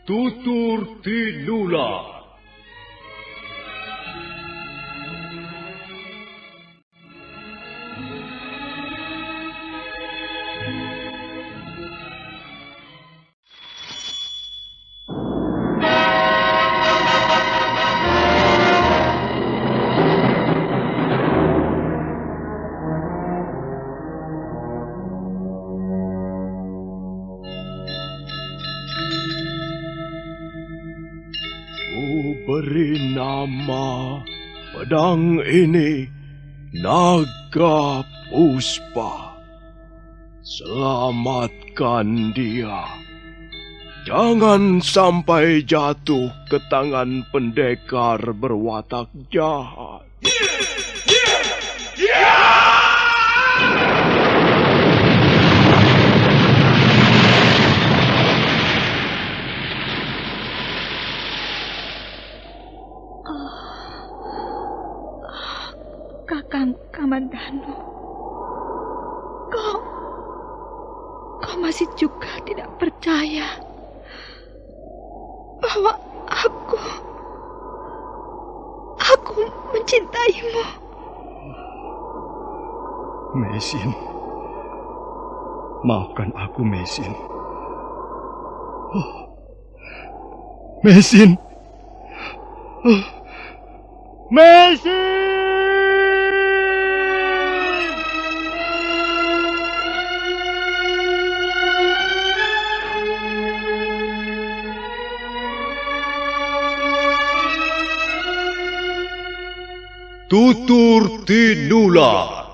Tutur Tinula. Beri nama pedang ini Naga Puspa. Selamatkan dia. Jangan sampai jatuh ke tangan pendekar berwatak jahat. Kakang Kamandanu, kau masih juga tidak percaya bahwa aku mencintaimu. Mesin, maafkan aku, Mesin. Mesin, Mesin. Tutur Tinula.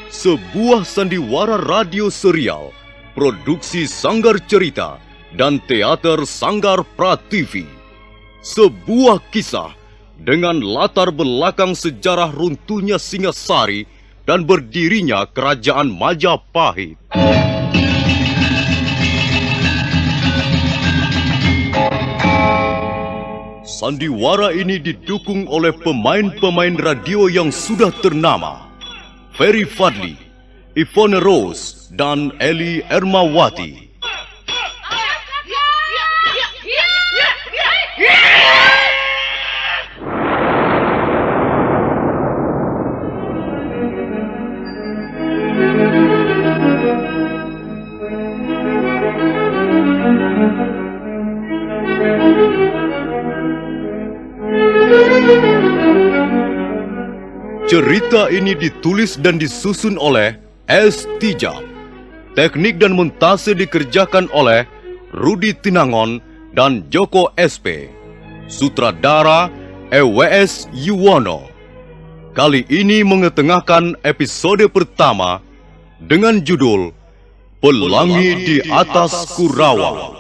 Sebuah sandiwara radio serial, produksi Sanggar Cerita dan teater Sanggar Prativi. Sebuah kisah dengan latar belakang sejarah runtuhnya Singasari dan berdirinya Kerajaan Majapahit. Sandiwara ini didukung oleh pemain-pemain radio yang sudah ternama. Ferry Fadli, Ivone Rose, dan Eli Ermawati. Cerita ini ditulis dan disusun oleh S. Tijab. Teknik dan montase dikerjakan oleh Rudi Tinangon dan Joko SP. Sutradara EWS Yuwono. Kali ini mengetengahkan episode pertama dengan judul Pelangi di Atas Kurawang.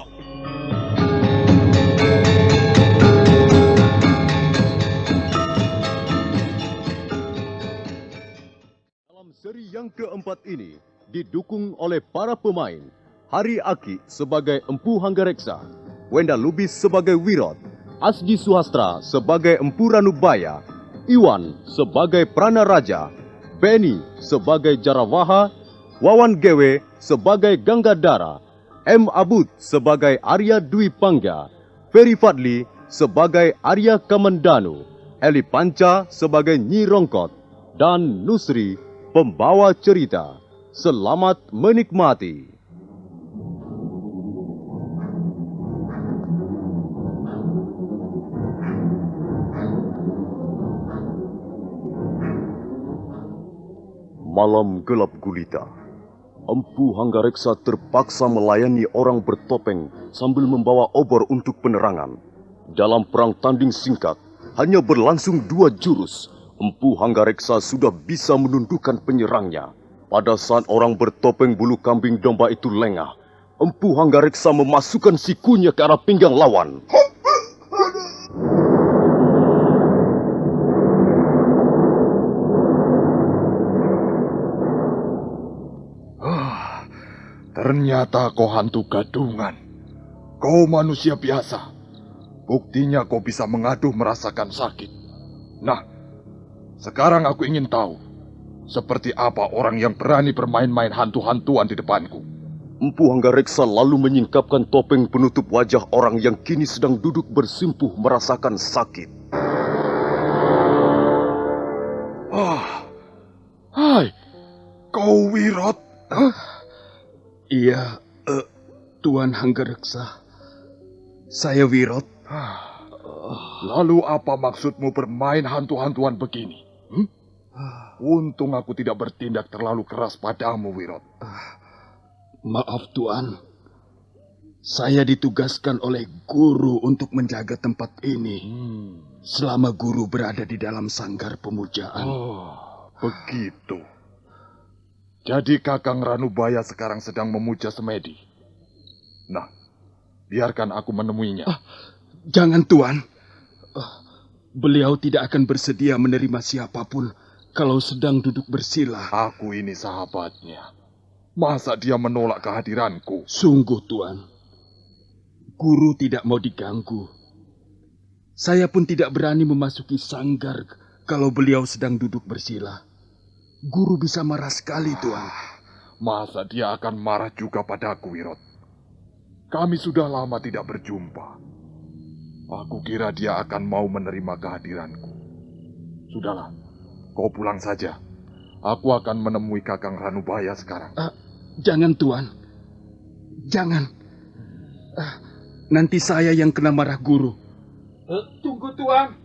Seri yang keempat ini didukung oleh para pemain Hari Aki sebagai Empu Hanggareksa, Wenda Lubis sebagai Wirot, Asdi Suhastra sebagai Empu Ranubaya, Iwan sebagai Prana Raja, Benny sebagai Jarawaha, Wawan Gewe sebagai Ganggadara, M. Abud sebagai Arya Dwi Pangga, Ferry Fadli sebagai Arya Kamandanu, Eli Panca sebagai Nyi Rongkot, dan Nusri pembawa cerita. Selamat menikmati. Malam gelap gulita. Empu Hanggareksa terpaksa melayani orang bertopeng sambil membawa obor untuk penerangan. Dalam perang tanding singkat, hanya berlangsung 2 jurus. Empu Hanggareksa sudah bisa menundukkan penyerangnya. Pada saat orang bertopeng bulu kambing domba itu lengah, Empu Hanggareksa memasukkan sikunya ke arah pinggang lawan. Ternyata kau hantu gadungan. Kau manusia biasa. Buktinya kau bisa mengaduh merasakan sakit. Nah, sekarang aku ingin tahu, seperti apa orang yang berani bermain-main hantu-hantuan di depanku. Empu Hanggareksa lalu menyingkapkan topeng penutup wajah orang yang kini sedang duduk bersimpuh merasakan sakit. Hai, kau Wirot? Iya, Tuan Hanggareksa. Saya Wirot. Lalu apa maksudmu bermain hantu-hantuan begini? Untung aku tidak bertindak terlalu keras padamu, Wirot. Maaf Tuan, saya ditugaskan oleh guru untuk menjaga tempat ini selama guru berada di dalam sanggar pemujaan. Begitu. Jadi Kakang Ranubaya sekarang sedang memuja Semedi. Nah, biarkan aku menemuinya. Jangan Tuan, beliau tidak akan bersedia menerima siapapun kalau sedang duduk bersila. Aku ini sahabatnya. Masa dia menolak kehadiranku? Sungguh Tuan, guru tidak mau diganggu. Saya pun tidak berani memasuki sanggar kalau beliau sedang duduk bersila. Guru bisa marah sekali Tuan. Masa dia akan marah juga padaku, Wirot? Kami sudah lama tidak berjumpa. Aku kira dia akan mau menerima kehadiranku. Sudahlah, kau pulang saja. Aku akan menemui Kakang Ranubaya sekarang. Jangan Tuan, jangan. Nanti saya yang kena marah guru. Tunggu Tuan.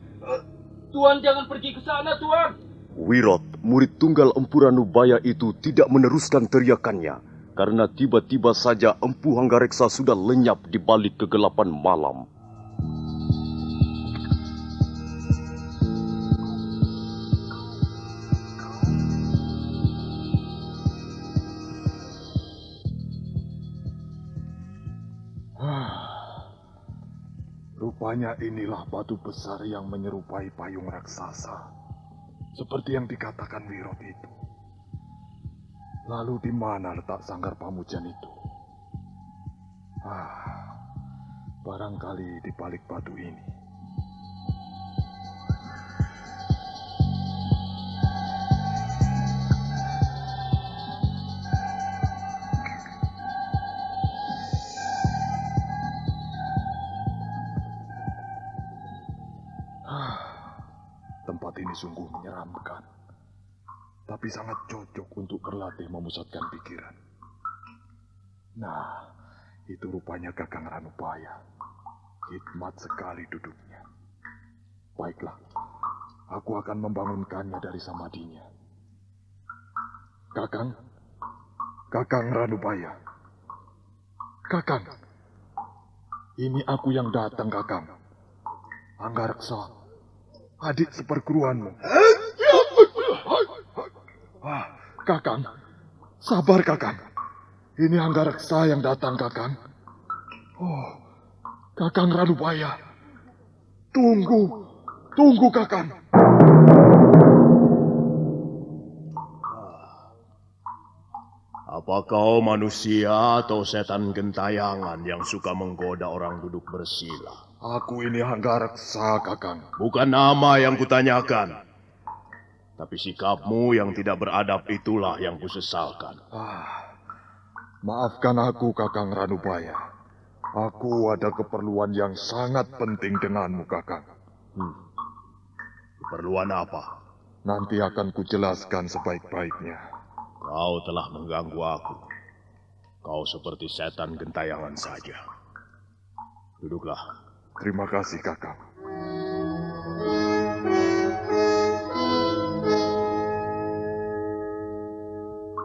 Tuan jangan pergi ke sana Tuan. Wirot, murid tunggal Empu Ranubaya itu tidak meneruskan teriakannya karena tiba-tiba saja Empu Hanggareksa sudah lenyap di balik kegelapan malam. Rupanya inilah batu besar yang menyerupai payung raksasa. Seperti yang dikatakan Wirot itu. Lalu di mana letak sanggar pamujan itu? Barangkali di balik batu ini. Tempat ini sungguh menyeramkan, tapi sangat cocok untuk berlatih memusatkan pikiran. Nah, itu rupanya Kakang Ranubaya. Hikmat sekali duduknya. Baiklah, aku akan membangunkannya dari samadinya. Kakang Ranubaya. Kakang, ini aku yang datang, Kakang. Hanggareksa, adik seperguruanmu. Kakang, sabar Kakang. Ini Hanggareksa yang datang, Kakang. Kakang Ranubaya. Tunggu Kakang. Apa kau manusia atau setan gentayangan yang suka menggoda orang duduk bersila? Aku ini Hanggareksa, Kakang. Bukan nama yang kutanyakan. Tapi sikapmu yang tidak beradab itulah yang kusesalkan. Maafkan aku, Kakang Ranubaya. Aku ada keperluan yang sangat penting denganmu, Kakang. Keperluan apa? Nanti akan kujelaskan sebaik-baiknya. Kau telah mengganggu aku. Kau seperti setan gentayangan saja. Duduklah. Terima kasih, Kakang.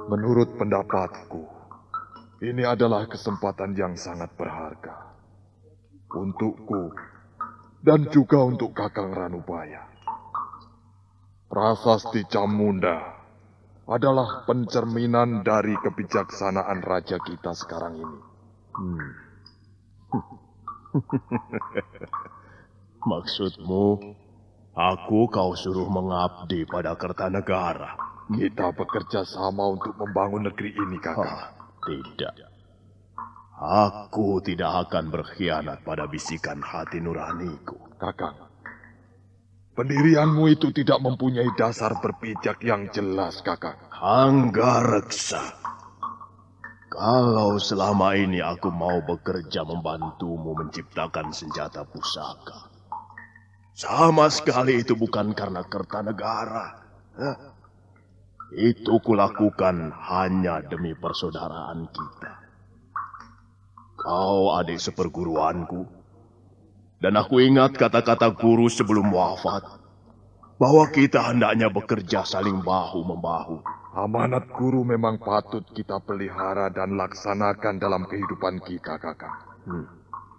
Menurut pendapatku, ini adalah kesempatan yang sangat berharga. Untukku, dan juga untuk Kakang Ranubaya. Prasasti Camunda adalah pencerminan dari kebijaksanaan raja kita sekarang ini. Maksudmu, aku kau suruh mengabdi pada Kertanegara? Kita bekerja sama untuk membangun negeri ini, Kakang. Tidak. Aku tidak akan berkhianat pada bisikan hati nuraniku. Kakang, pendirianmu itu tidak mempunyai dasar berpijak yang jelas, Kakang. Hanggareksa, kalau selama ini aku mau bekerja membantumu menciptakan senjata pusaka, sama sekali itu bukan karena Kertanegara. Itu kulakukan hanya demi persaudaraan kita. Kau adik seperguruanku, dan aku ingat kata-kata guru sebelum wafat, bahwa kita hendaknya bekerja saling bahu-membahu. Amanat guru memang patut kita pelihara dan laksanakan dalam kehidupan kita, Kakang.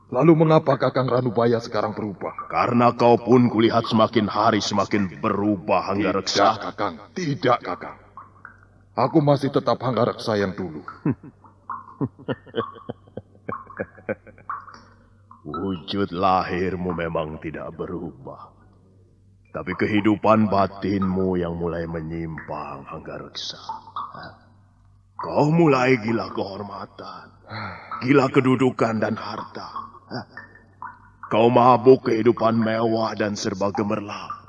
Lalu mengapa Kakang Ranubaya sekarang berubah? Karena kau pun kulihat semakin hari semakin berubah, Hanggareksa. Tidak, Kakang. Tidak, Kakang. Aku masih tetap Hanggareksa yang dulu. Wujud lahirmu memang tidak berubah. Tapi kehidupan batinmu yang mulai menyimpang, Hanggareksa. Kau mulai gila kehormatan, gila kedudukan dan harta. Kau mabuk kehidupan mewah dan serba gemerlap.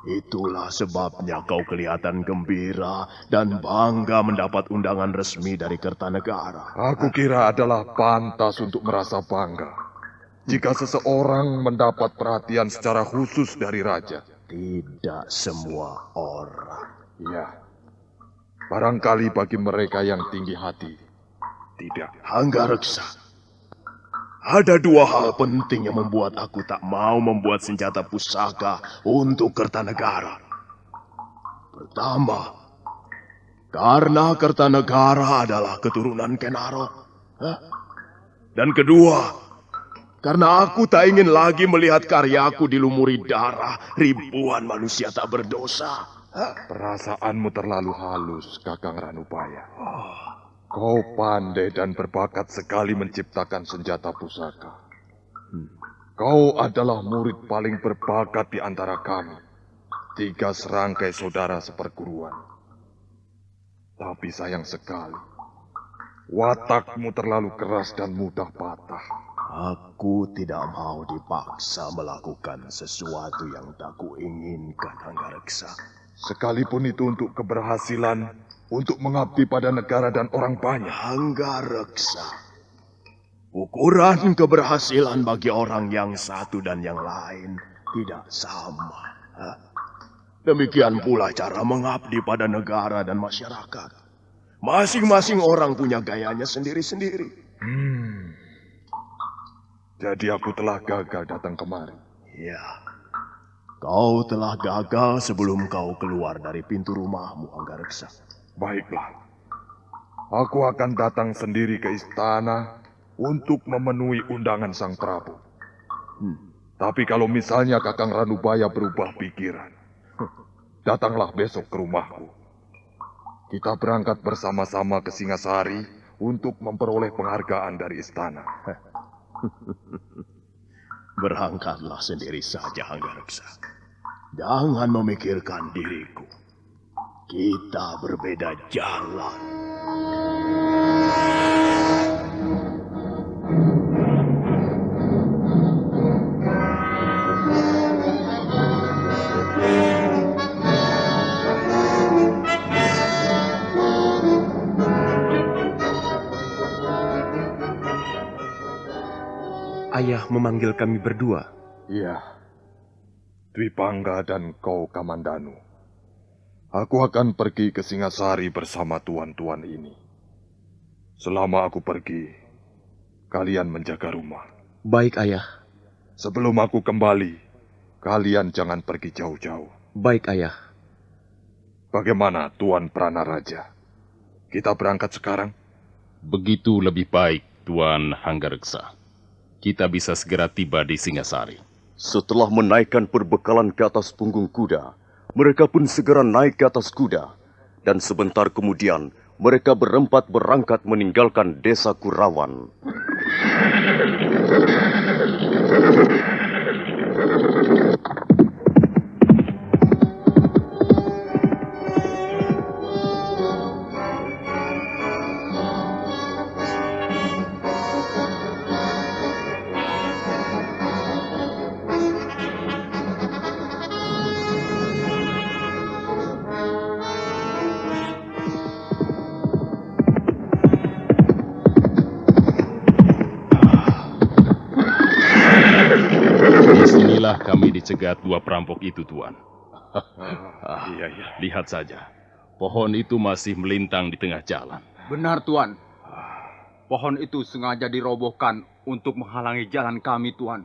Itulah sebabnya kau kelihatan gembira dan bangga mendapat undangan resmi dari Kertanegara. Aku kira adalah pantas untuk merasa bangga jika seseorang mendapat perhatian secara khusus dari raja. Tidak semua orang. Ya, barangkali bagi mereka yang tinggi hati, tidak. Hanggareksa, ada dua hal penting yang membuat aku tak mau membuat senjata pusaka untuk Kertanegara. Pertama, karena Kertanegara adalah keturunan Kenarok. Dan kedua, karena aku tak ingin lagi melihat karyaku dilumuri darah ribuan manusia tak berdosa. Perasaanmu terlalu halus, Kakang Ranubaya. Kau pandai dan berbakat sekali menciptakan senjata pusaka. Kau adalah murid paling berbakat di antara kami. 3 serangkai saudara seperguruan. Tapi sayang sekali, watakmu terlalu keras dan mudah patah. Aku tidak mau dipaksa melakukan sesuatu yang tak kuinginkan, Hanggareksa. Sekalipun itu untuk keberhasilan, untuk mengabdi pada negara dan orang banyak. Hanggareksa, ukuran keberhasilan bagi orang yang satu dan yang lain tidak sama. Demikian pula cara mengabdi pada negara dan masyarakat. Masing-masing orang punya gayanya sendiri-sendiri. Jadi aku telah gagal datang kemari. Ya, kau telah gagal sebelum kau keluar dari pintu rumahmu, Hanggareksa. Baiklah, aku akan datang sendiri ke istana untuk memenuhi undangan Sang Prabu. Tapi kalau misalnya Kakang Ranubaya berubah pikiran, datanglah besok ke rumahku. Kita berangkat bersama-sama ke Singasari untuk memperoleh penghargaan dari istana. Berangkatlah sendiri saja, Hanggareksa. Jangan memikirkan diriku. Kita berbeda jalan. Ayah memanggil kami berdua. Iya, Dwi Pangga dan kau Kamandanu. Aku akan pergi ke Singasari bersama tuan-tuan ini. Selama aku pergi, kalian menjaga rumah. Baik, Ayah. Sebelum aku kembali, kalian jangan pergi jauh-jauh. Baik, Ayah. Bagaimana Tuan Pranaraja? Kita berangkat sekarang? Begitu lebih baik, Tuan Hanggareksa. Kita bisa segera tiba di Singasari. Setelah menaikkan perbekalan ke atas punggung kuda, mereka pun segera naik ke atas kuda. Dan sebentar kemudian, mereka berempat berangkat meninggalkan desa Kurawan. kami dicegat dua perampok itu, Tuan. Iya. Lihat saja, pohon itu masih melintang di tengah jalan. Benar, Tuan. Pohon itu sengaja dirobohkan untuk menghalangi jalan kami, Tuan.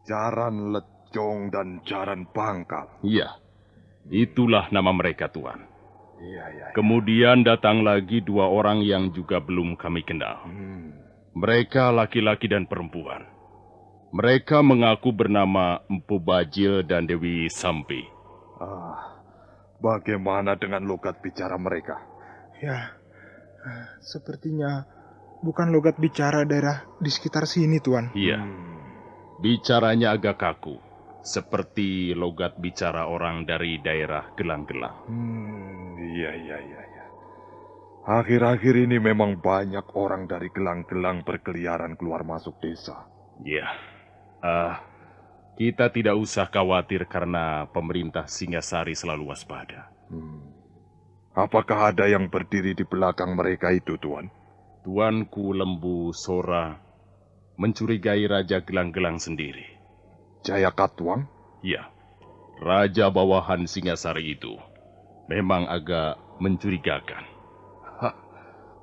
Jaran lecong dan jaran pangkal. Iya, itulah nama mereka, Tuan. Iya. Kemudian datang lagi dua orang yang juga belum kami kenal. Mereka laki-laki dan perempuan. Mereka mengaku bernama Empu Bajil dan Dewi Sampi. Bagaimana dengan logat bicara mereka? Ya, sepertinya bukan logat bicara daerah di sekitar sini, Tuan. Iya, bicaranya agak kaku, seperti logat bicara orang dari daerah Gelang-Gelang. Iya. Akhir-akhir ini memang banyak orang dari Gelang-Gelang berkeliaran keluar masuk desa. Iya. Kita tidak usah khawatir karena pemerintah Singasari selalu waspada. Apakah ada yang berdiri di belakang mereka itu, Tuan? Tuanku Lembu Sora mencurigai Raja Gelang-Gelang sendiri. Jaya Katwang? Ya, Raja bawahan Singasari itu memang agak mencurigakan.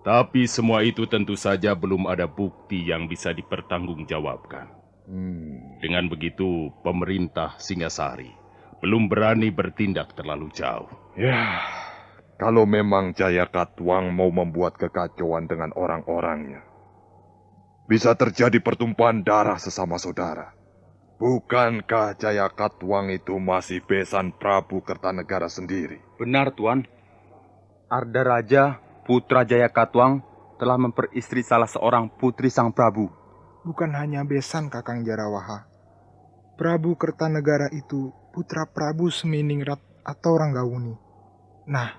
Tapi semua itu tentu saja belum ada bukti yang bisa dipertanggungjawabkan. Dengan begitu, pemerintah Singasari belum berani bertindak terlalu jauh. Ya, kalau memang Jaya Katwang mau membuat kekacauan dengan orang-orangnya, bisa terjadi pertumpahan darah sesama saudara. Bukankah Jaya Katwang itu masih besan Prabu Kertanegara sendiri? Benar, Tuan. Arda Raja, putra Jaya Katwang, telah memperistri salah seorang putri sang Prabu. Bukan hanya besan Kakang Jarawaha. Prabu Kertanegara itu putra Prabu Seminingrat atau Ranggawuni. Nah,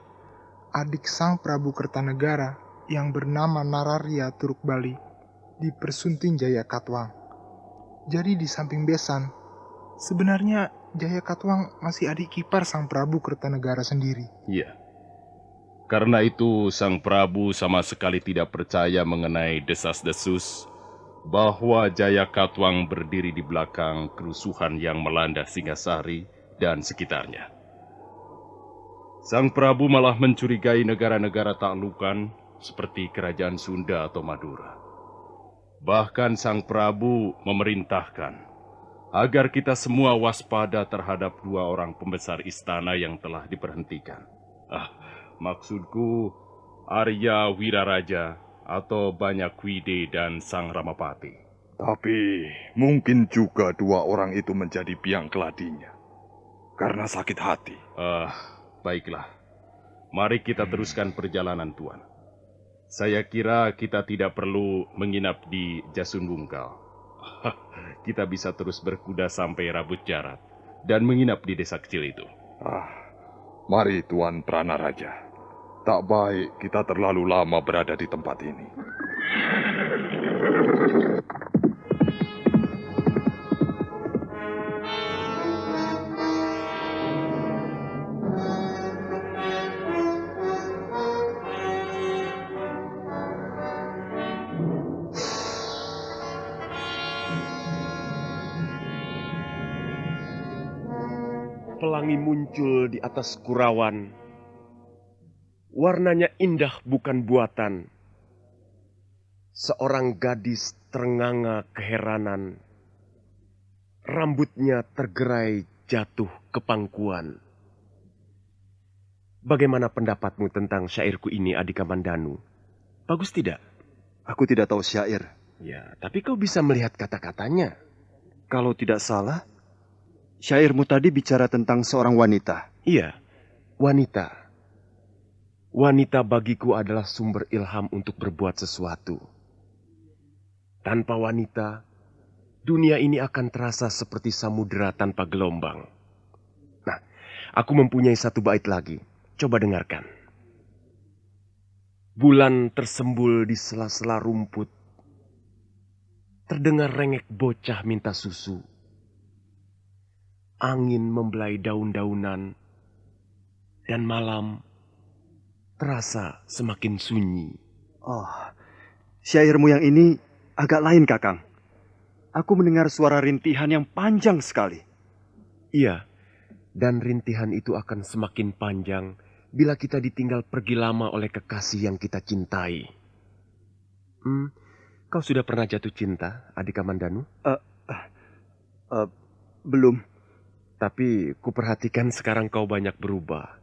adik sang Prabu Kertanegara yang bernama Nararya Turuk Bali dipersunting Jaya Katwang. Jadi di samping besan, sebenarnya Jaya Katwang masih adik ipar sang Prabu Kertanegara sendiri. Iya. Karena itu sang Prabu sama sekali tidak percaya mengenai desas-desus bahwa Jaya Katwang berdiri di belakang kerusuhan yang melanda Singasari dan sekitarnya. Sang Prabu malah mencurigai negara-negara taklukan seperti Kerajaan Sunda atau Madura. Bahkan sang Prabu memerintahkan agar kita semua waspada terhadap dua orang pembesar istana yang telah diberhentikan. Maksudku Arya Wiraraja atau Banyakwide dan Sang Ramapati. Tapi mungkin juga dua orang itu menjadi biang keladinya karena sakit hati. Baiklah. Mari kita teruskan perjalanan, Tuan. Saya kira kita tidak perlu menginap di Jasun Bungkal. Kita bisa terus berkuda sampai Rabut Jarat dan menginap di desa kecil itu. Mari, Tuan Pranaraja. Tak baik kita terlalu lama berada di tempat ini. Pelangi muncul di atas Kurawan. Warnanya indah bukan buatan. Seorang gadis terenganga keheranan. Rambutnya tergerai jatuh ke pangkuan. Bagaimana pendapatmu tentang syairku ini, Adik Kamandanu? Bagus tidak? Aku tidak tahu syair. Ya, tapi kau bisa melihat kata-katanya. Kalau tidak salah, syairmu tadi bicara tentang seorang wanita. Iya, wanita. Wanita bagiku adalah sumber ilham untuk berbuat sesuatu. Tanpa wanita, dunia ini akan terasa seperti samudera tanpa gelombang. Nah, aku mempunyai satu bait lagi. Coba dengarkan. Bulan tersembul di sela-sela rumput. Terdengar rengek bocah minta susu. Angin membelai daun-daunan. Dan malam terasa semakin sunyi. Oh, syairmu yang ini agak lain, Kakang. Aku mendengar suara rintihan yang panjang sekali. Iya, dan rintihan itu akan semakin panjang bila kita ditinggal pergi lama oleh kekasih yang kita cintai. Kau sudah pernah jatuh cinta, adik Kamandanu? Belum. Tapi kuperhatikan sekarang kau banyak berubah.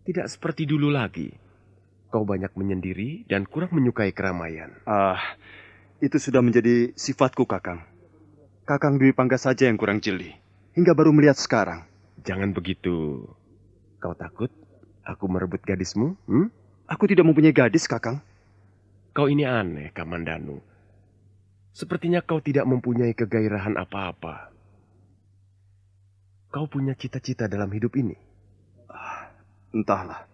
Tidak seperti dulu lagi. Kau banyak menyendiri dan kurang menyukai keramaian. Itu sudah menjadi sifatku, Kakang. Kakang Dwi Pangga saja yang kurang jeli. Hingga baru melihat sekarang. Jangan begitu. Kau takut aku merebut gadismu? Aku tidak mempunyai gadis, Kakang. Kau ini aneh, Kamandanu. Sepertinya kau tidak mempunyai kegairahan apa-apa. Kau punya cita-cita dalam hidup ini? Entahlah.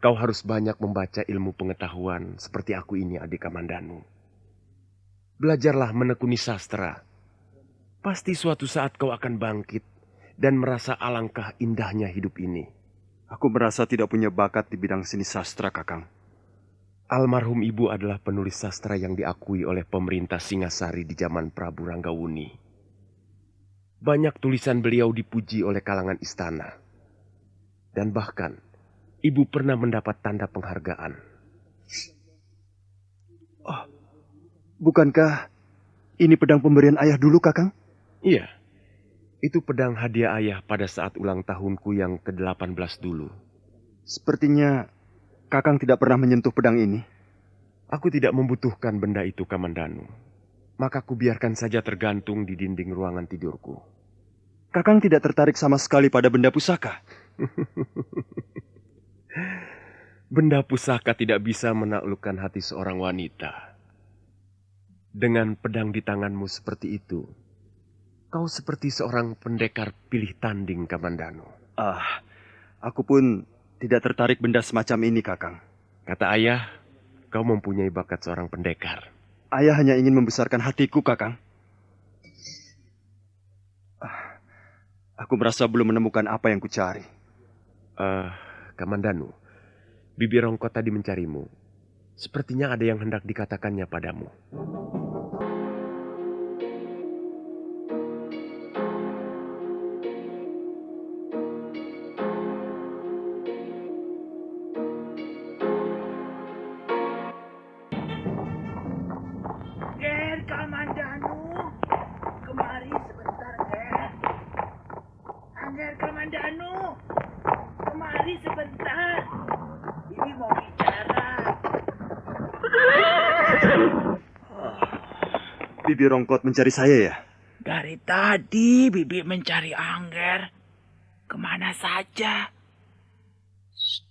Kau harus banyak membaca ilmu pengetahuan seperti aku ini, adik Kamandanu. Belajarlah menekuni sastra. Pasti suatu saat kau akan bangkit dan merasa alangkah indahnya hidup ini. Aku merasa tidak punya bakat di bidang seni sastra, Kakang. Almarhum ibu adalah penulis sastra yang diakui oleh pemerintah Singasari di zaman Prabu Ranggawuni. Banyak tulisan beliau dipuji oleh kalangan istana. Dan bahkan, ibu pernah mendapat tanda penghargaan. Bukankah ini pedang pemberian ayah dulu, Kakang? Iya, itu pedang hadiah ayah pada saat ulang tahunku yang ke-18 dulu. Sepertinya Kakang tidak pernah menyentuh pedang ini. Aku tidak membutuhkan benda itu, Kamandanu. Maka ku biarkan saja tergantung di dinding ruangan tidurku. Kakang tidak tertarik sama sekali pada benda pusaka. Benda pusaka tidak bisa menaklukkan hati seorang wanita. Dengan pedang di tanganmu seperti itu, kau seperti seorang pendekar pilih tanding, Kamandanu. Aku pun tidak tertarik benda semacam ini, Kakang. Kata ayah, kau mempunyai bakat seorang pendekar. Ayah hanya ingin membesarkan hatiku, Kakang. Aku merasa belum menemukan apa yang kucari. Kamandanu, Bibi Rongkot tadi mencarimu. Sepertinya ada yang hendak dikatakannya padamu. Ger, Kamandanu, kemari sebentar, Ger. Angger Kamandanu, kemari sebentar. Ini mau bicara. Bibi Rongkot mencari saya ya? Dari tadi Bibi mencari Angger. Kemana saja? Shh.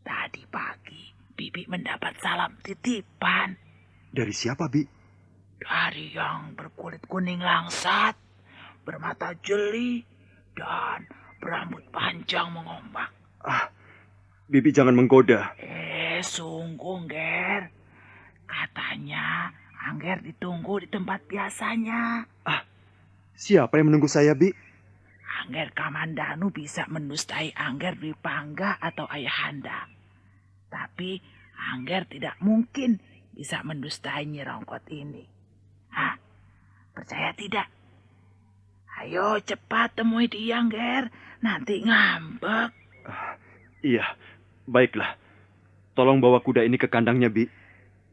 Tadi pagi Bibi mendapat salam titipan. Dari siapa, Bi? Dari yang berkulit kuning langsat, bermata jeli, dan berambut panjang mengombak. Bibi jangan menggoda. Sungguh, Ger. Katanya Angger ditunggu di tempat biasanya. Siapa yang menunggu saya, Bi? Angger Kamandanu bisa mendustai Angger Dwi Pangga atau Ayahanda. Tapi Angger tidak mungkin bisa mendustai Nyi Rongkot ini. Percaya tidak? Ayo cepat temui dia, Angger. Nanti ngambek. Iya, baiklah. Tolong bawa kuda ini ke kandangnya, Bi.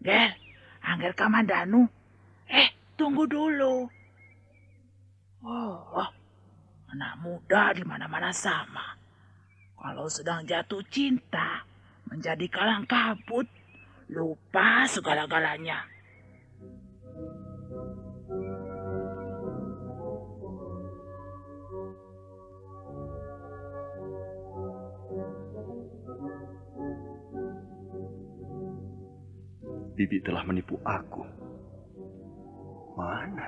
Ger, Angger Kamandanu. Tunggu dulu. Anak muda di mana-mana sama. Kalau sedang jatuh cinta, menjadi kalang kabut, lupa segala-galanya. Bibi telah menipu aku. Mana?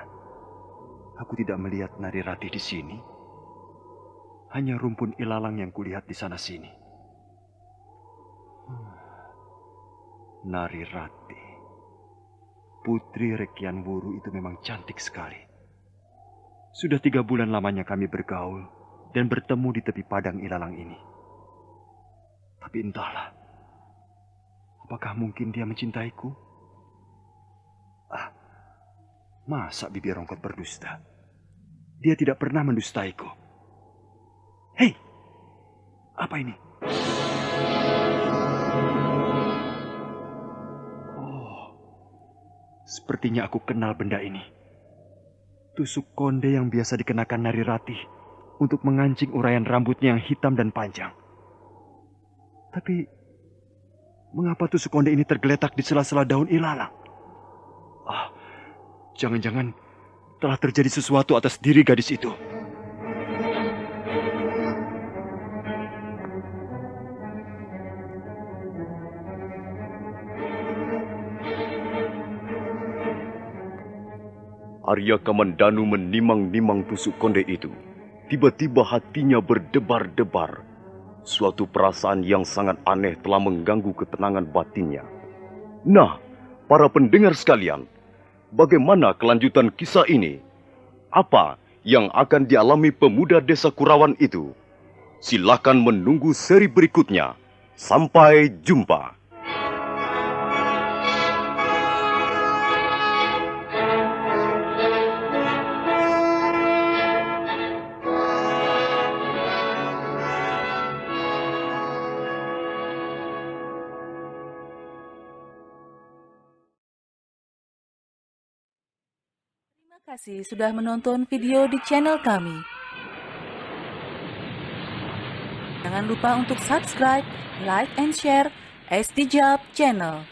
Aku tidak melihat Nari Rati di sini. Hanya rumpun ilalang yang kulihat di sana-sini. Nari Rati. Putri Rekian Wuru itu memang cantik sekali. Sudah 3 bulan lamanya kami bergaul dan bertemu di tepi padang ilalang ini. Tapi entahlah. Apakah mungkin dia mencintaiku? Masa Bibi Rongkot berdusta? Dia tidak pernah mendustaiku. Hei, apa ini? Oh, sepertinya aku kenal benda ini. Tusuk konde yang biasa dikenakan Nari Ratih untuk mengancing uraian rambutnya yang hitam dan panjang. Tapi, mengapa tusuk konde ini tergeletak di sela-sela daun ilalang? Ah, jangan-jangan telah terjadi sesuatu atas diri gadis itu. Arya Kamandanu menimang-nimang tusuk konde itu. Tiba-tiba hatinya berdebar-debar. Suatu perasaan yang sangat aneh telah mengganggu ketenangan batinnya. Nah, para pendengar sekalian, bagaimana kelanjutan kisah ini? Apa yang akan dialami pemuda desa Kurawan itu? Silakan menunggu seri berikutnya. Sampai jumpa. Terima kasih sudah menonton video di channel kami. Jangan lupa untuk subscribe, like, and share SD Job Channel.